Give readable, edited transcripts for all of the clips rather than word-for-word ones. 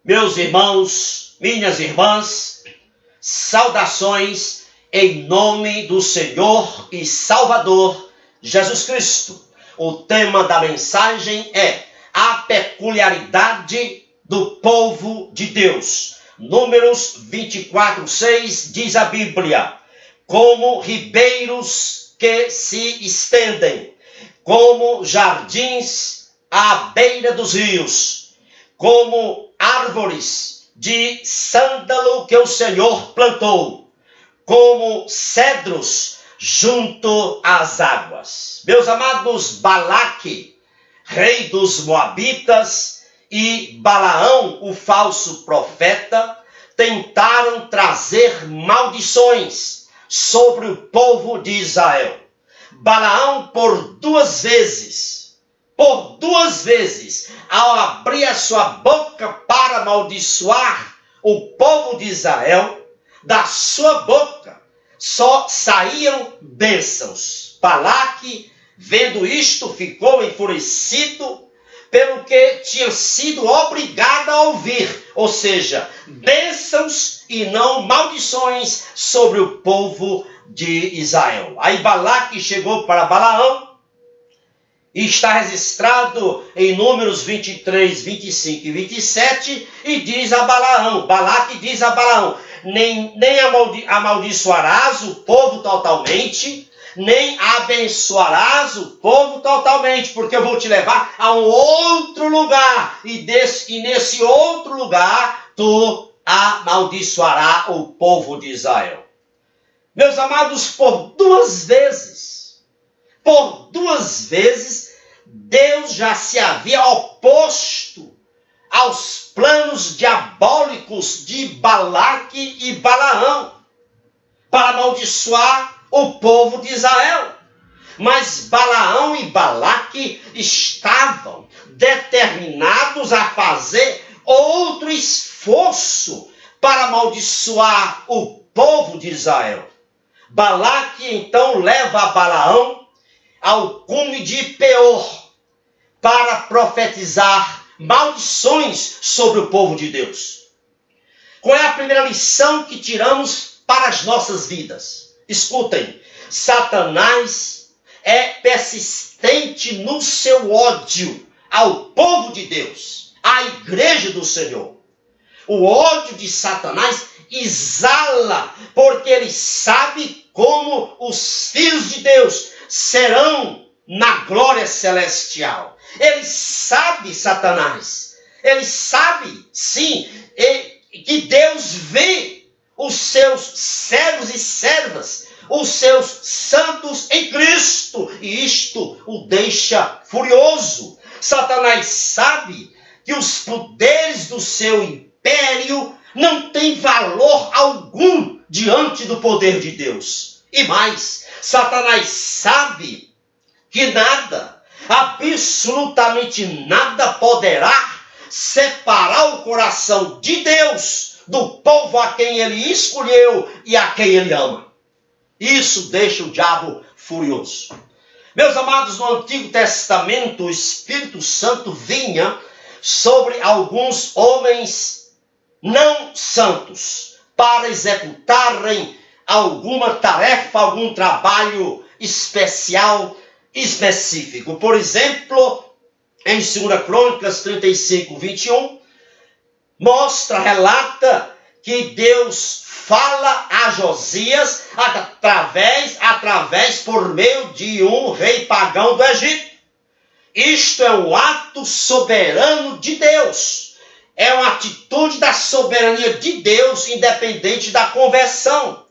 Meus irmãos, minhas irmãs, saudações em nome do Senhor e Salvador Jesus Cristo. O tema da mensagem é a peculiaridade do povo de Deus. Números 24:6 diz a Bíblia: como ribeiros que se estendem, como jardins à beira dos rios, como árvores de sândalo que o Senhor plantou, como cedros junto às águas. Meus amados, Balaque, rei dos Moabitas, e Balaão, o falso profeta, tentaram trazer maldições sobre o povo de Israel. Balaão, por duas vezes, ao abrir a sua boca para amaldiçoar o povo de Israel, da sua boca só saíam bênçãos. Balaque, vendo isto, ficou enfurecido pelo que tinha sido obrigado a ouvir, ou seja, bênçãos e não maldições sobre o povo de Israel. Aí Balaque chegou para Balaão, e está registrado em Números 23, 25 e 27, e diz a Balaão, Balaque diz a Balaão: nem amaldiçoarás o povo totalmente, nem abençoarás o povo totalmente, porque eu vou te levar a um outro lugar, e nesse outro lugar tu amaldiçoarás o povo de Israel. Meus amados, por duas vezes, Deus já se havia oposto aos planos diabólicos de Balaque e Balaão para amaldiçoar o povo de Israel. Mas Balaão e Balaque estavam determinados a fazer outro esforço para amaldiçoar o povo de Israel. Balaque então leva a Balaão ao cume de Peor para profetizar maldições sobre o povo de Deus. Qual é a primeira lição que tiramos para as nossas vidas? Escutem, Satanás é persistente no seu ódio ao povo de Deus, à igreja do Senhor. O ódio de Satanás exala, porque ele sabe como os filhos de Deus serão na glória celestial. Ele sabe, Satanás, ele sabe, sim, que Deus vê os seus servos e servas, os seus santos em Cristo, e isto o deixa furioso. Satanás sabe que os poderes do seu império não têm valor algum diante do poder de Deus. E mais, Satanás sabe que nada, absolutamente nada, poderá separar o coração de Deus do povo a quem ele escolheu e a quem ele ama. Isso deixa o diabo furioso. Meus amados, no Antigo Testamento, o Espírito Santo vinha sobre alguns homens não santos para executarem alguma tarefa, algum trabalho especial, específico. Por exemplo, em 2 Crônicas 35, 21, relata que Deus fala a Josias através por meio de um rei pagão do Egito. Isto é um ato soberano de Deus. É uma atitude da soberania de Deus, independente da conversão.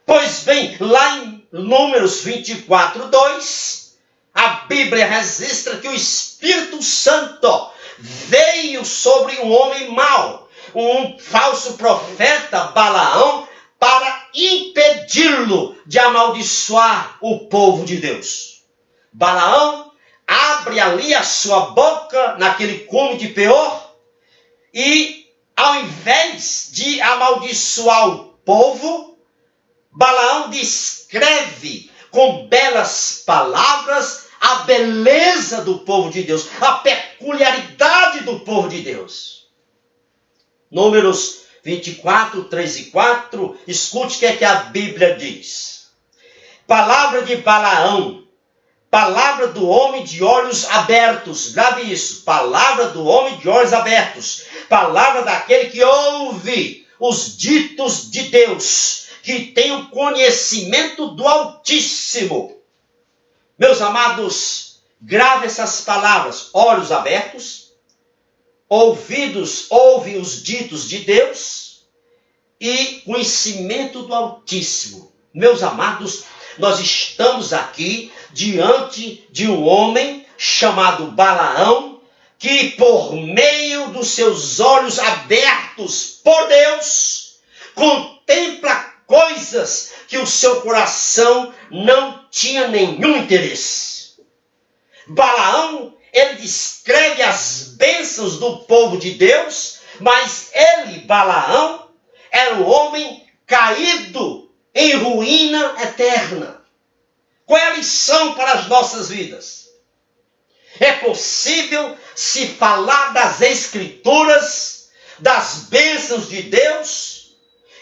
Pois bem, lá em Números 24, 2, a Bíblia registra que o Espírito Santo veio sobre um homem mau, um falso profeta, Balaão, para impedi-lo de amaldiçoar o povo de Deus. Balaão abre ali a sua boca naquele cume de Peor e, ao invés de amaldiçoar o povo, Balaão descreve com belas palavras a beleza do povo de Deus, a peculiaridade do povo de Deus. Números 24, 3 e 4, escute o que é que a Bíblia diz. Palavra de Balaão, palavra do homem de olhos abertos. Grave isso, palavra do homem de olhos abertos. Palavra daquele que ouve os ditos de Deus, que tem o conhecimento do Altíssimo. Meus amados, grave essas palavras, olhos abertos, ouvidos, ouve os ditos de Deus e conhecimento do Altíssimo. Meus amados, nós estamos aqui diante de um homem chamado Balaão, que por meio dos seus olhos abertos por Deus, contempla coisas que o seu coração não tinha nenhum interesse. Balaão, ele descreve as bênçãos do povo de Deus, mas ele, Balaão, era um homem caído em ruína eterna. Qual é a lição para as nossas vidas? É possível se falar das Escrituras, das bênçãos de Deus,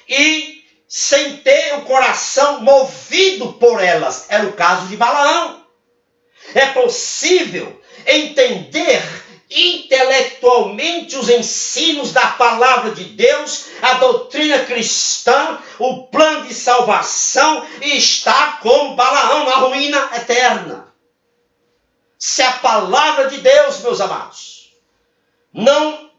e sem ter o coração movido por elas. Era o caso de Balaão. É possível entender intelectualmente os ensinos da palavra de Deus, a doutrina cristã, o plano de salvação, e estar como Balaão na ruína eterna. Se a palavra de Deus, meus amados, não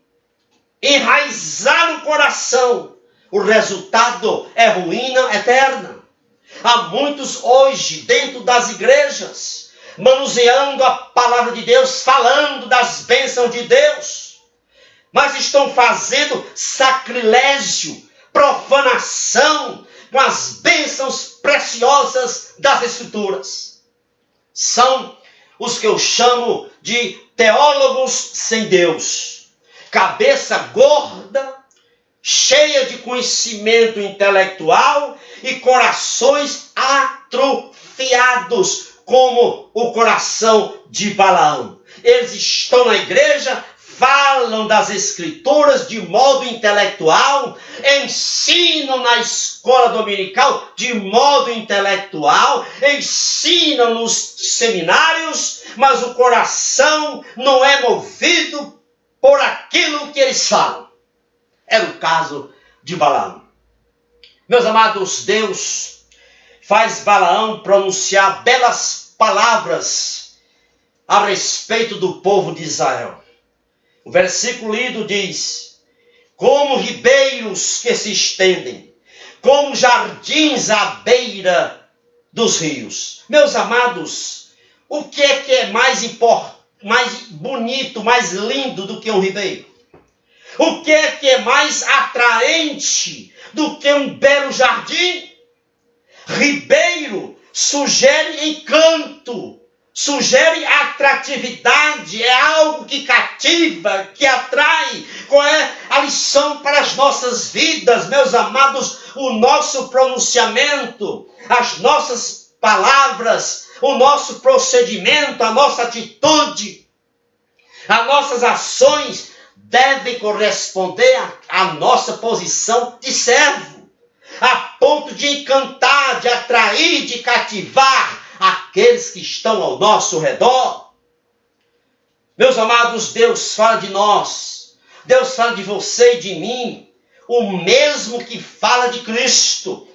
enraizar no coração, o resultado é ruína eterna. Há muitos hoje dentro das igrejas, manuseando a palavra de Deus, falando das bênçãos de Deus, mas estão fazendo sacrilégio, profanação com as bênçãos preciosas das Escrituras. São os que eu chamo de teólogos sem Deus, cabeça gorda, cheia de conhecimento intelectual e corações atrofiados, como o coração de Balaão. Eles estão na igreja, falam das Escrituras de modo intelectual, ensinam na escola dominical de modo intelectual, ensinam nos seminários, mas o coração não é movido por aquilo que eles falam. Era o caso de Balaão. Meus amados, Deus faz Balaão pronunciar belas palavras a respeito do povo de Israel. O versículo lido diz: como ribeiros que se estendem, como jardins à beira dos rios. Meus amados, o que é mais bonito, mais lindo do que um ribeiro? O que é mais atraente do que um belo jardim? Ribeiro sugere encanto, sugere atratividade, é algo que cativa, que atrai. Qual é a lição para as nossas vidas, meus amados? O nosso pronunciamento, as nossas palavras, o nosso procedimento, a nossa atitude, as nossas ações devem corresponder à nossa posição de servo, a ponto de encantar, de atrair, de cativar aqueles que estão ao nosso redor. Meus amados, Deus fala de nós, Deus fala de você e de mim, o mesmo que fala de Cristo.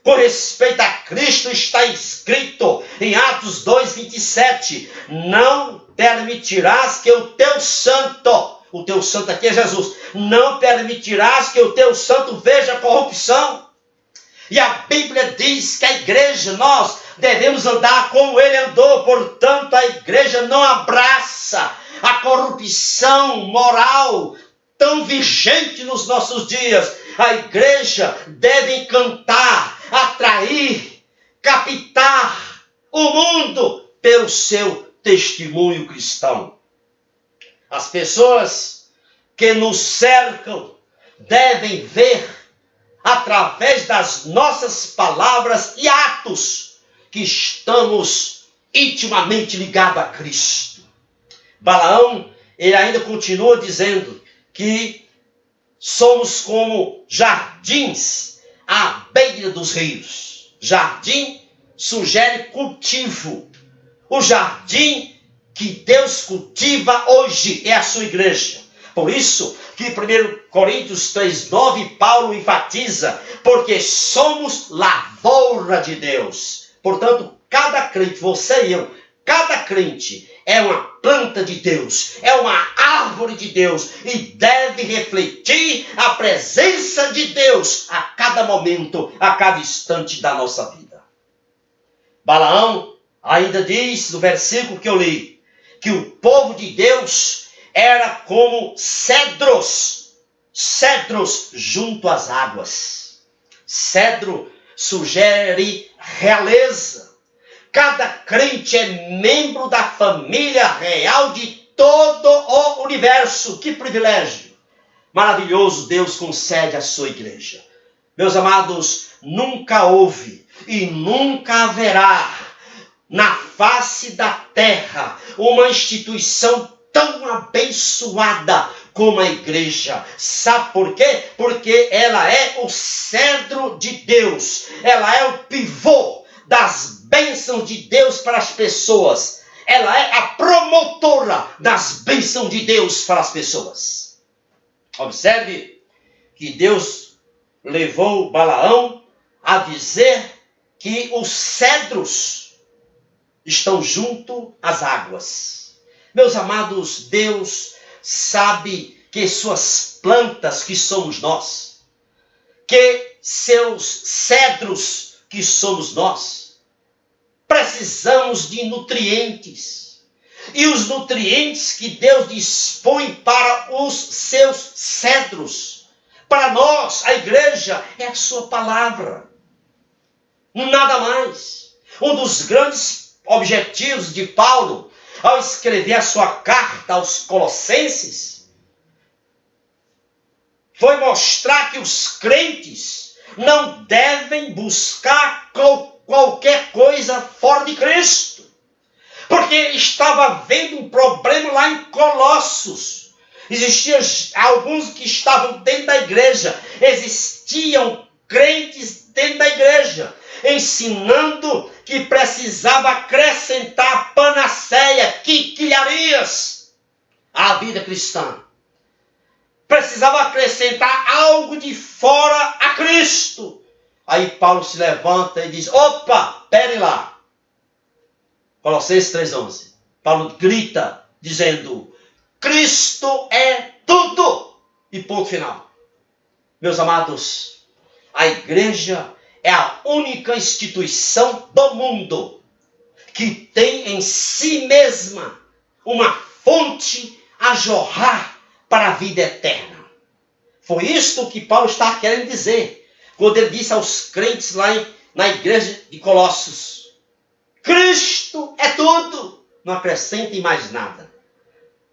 Com respeito a Cristo está escrito em Atos 2:27, não permitirás que o teu santo aqui é Jesus, não permitirás que o teu santo veja corrupção. E a Bíblia diz que a igreja, nós devemos andar como ele andou. Portanto, a igreja não abraça a corrupção moral tão vigente nos nossos dias. A igreja deve encantar, atrair, captar o mundo pelo seu testemunho cristão. As pessoas que nos cercam devem ver, através das nossas palavras e atos, que estamos intimamente ligados a Cristo. Balaão, ele ainda continua dizendo que somos como jardins à beira dos rios. Jardim sugere cultivo. O jardim que Deus cultiva hoje é a sua igreja. Por isso que 1 Coríntios 3,9 Paulo enfatiza, porque somos lavoura de Deus. Portanto, cada crente, você e eu, cada crente é uma planta de Deus, é uma árvore de Deus e deve refletir a presença de Deus a cada momento, a cada instante da nossa vida. Balaão ainda diz no versículo que eu li, que o povo de Deus era como cedros junto às águas. Cedro sugere realeza. Cada crente é membro da família real de todo o universo. Que privilégio maravilhoso Deus concede à sua igreja. Meus amados, nunca houve e nunca haverá na face da terra uma instituição tão abençoada como a igreja. Sabe por quê? Porque ela é o cedro de Deus. Ela é o pivô das bênçãos de Deus para as pessoas. Ela é a promotora das bênçãos de Deus para as pessoas. Observe que Deus levou Balaão a dizer que os cedros estão junto às águas. Meus amados, Deus sabe que suas plantas, que somos nós, que seus cedros, que somos nós, precisamos de nutrientes. E os nutrientes que Deus dispõe para os seus cedros, para nós, a igreja, é a sua palavra. Nada mais. Um dos grandes objetivos de Paulo, ao escrever a sua carta aos Colossenses, foi mostrar que os crentes não devem buscar qualquer coisa fora de Cristo. Porque estava havendo um problema lá em Colossos. Existiam alguns que estavam dentro da igreja. Existiam crentes dentro da igreja, ensinando que precisava acrescentar panaceia, quinquilharias à vida cristã. Precisava acrescentar algo de fora a Cristo. Aí Paulo se levanta e diz, opa, pere lá. Colossenses 3,11. Paulo grita, dizendo, Cristo é tudo. E ponto final. Meus amados, a igreja é a única instituição do mundo que tem em si mesma uma fonte a jorrar para a vida eterna. Foi isto que Paulo está querendo dizer quando ele disse aos crentes lá na igreja de Colossos, Cristo é tudo, não acrescentem mais nada.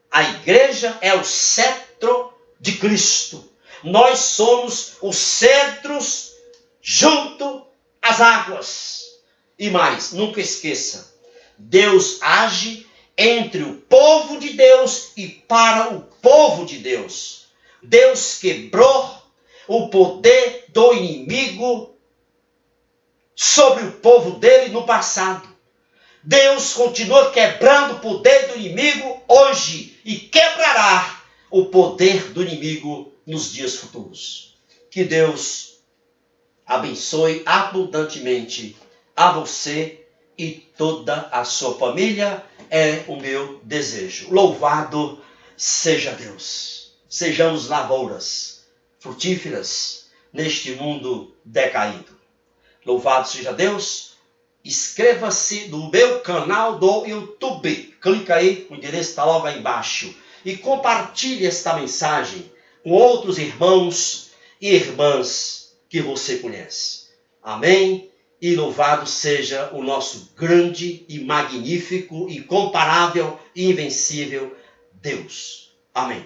A igreja é o cetro de Cristo. Nós somos os cedros junto às águas. E mais, nunca esqueça, Deus age entre o povo de Deus e para o povo de Deus. Deus quebrou o poder do inimigo sobre o povo dele no passado. Deus continua quebrando o poder do inimigo hoje e quebrará o poder do inimigo nos dias futuros. Que Deus abençoe abundantemente a você e toda a sua família, é o meu desejo. Louvado seja Deus. Sejamos lavouras frutíferas neste mundo decaído. Louvado seja Deus. Inscreva-se no meu canal do YouTube. Clica aí, o endereço está logo aí embaixo. E compartilhe esta mensagem com outros irmãos e irmãs que você conhece. Amém? E louvado seja o nosso grande e magnífico, incomparável e invencível Deus. Amém.